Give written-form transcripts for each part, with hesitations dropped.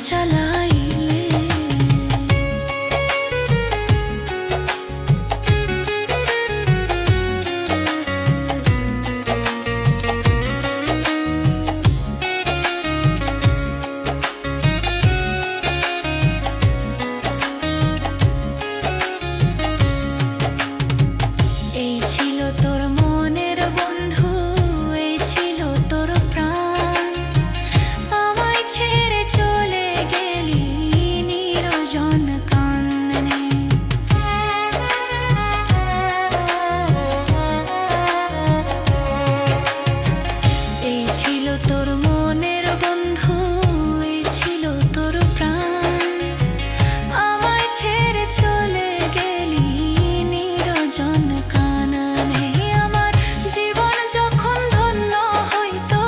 জ্বালাইলে। এই ছিল তোর মনের বন্ধু, এই ছিল তোর প্রাণ, আমায় ছেড়ে চলে গেলি নিরজন কাননে। এই ছিল তোর মনের বন্ধু, এই ছিল তোর প্রাণ, আমায় ছেড়ে চলে গেলি নিরজন কাননে। আমার জীবন যখন ধন্য হইতো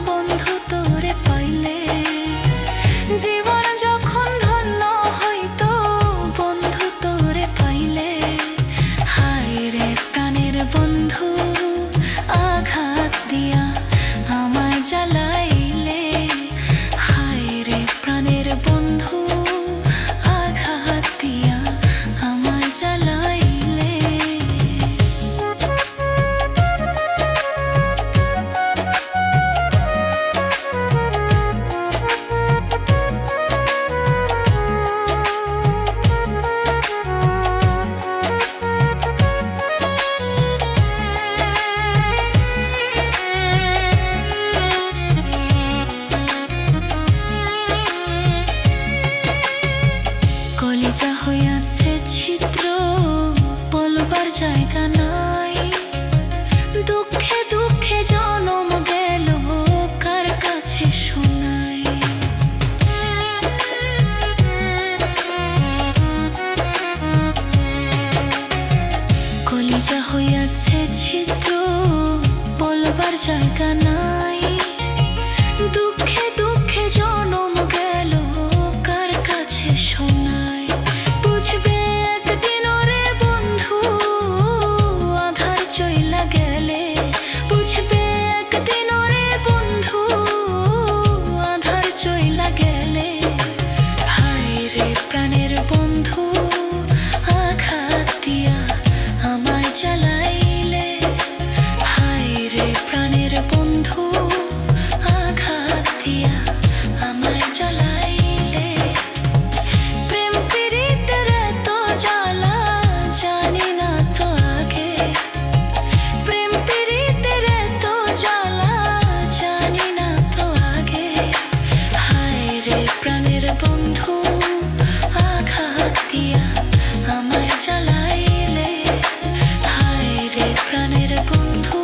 বন্ধু তোরে পাইলে, জীবন যখন ধন্য হইতো বন্ধু তোরে পাইলে। হায় রে প্রাণের বন্ধু, আঘাত দিয়া আমায় জ্বালাইলে। হায় রে প্রাণের বন্ধু, আঘাত দিয়া আমায় জ্বালাইলে। কলিজা হইয়াছে ছিদ্র, বলবার জায়গা নাই। দুঃখে দুঃখে জনম গেল, কার কাছে শোনাই। কলিজা হইয়াছে ছিদ্র, বলবার জায়গা নাই। দুঃখে দুঃখে জনম গেল, কার কাছে শোনাই। বুঝবে একদিন ওরে বন্ধু, আধার চইলা গেলে। বুঝবে একদিন ওরে বন্ধু, আধার চইলা গেলে। হায় রে প্রাণের বন্ধু, আঘাত দিয়া আমায় জ্বালাইলে। হায় রে প্রাণের বন্ধু, আঘাত দিয়া আমায় জ্বালাইলে। প্রেম পীড়িতের এত জ্বালা জানি না তো আগে, প্রেম পীড়িতের এত জ্বালা জানি না তো আগে। হায় রে প্রাণের বন্ধু, আঘাত দিয়া আমায় জ্বালাইলে। হায় রে প্রাণের বন্ধু,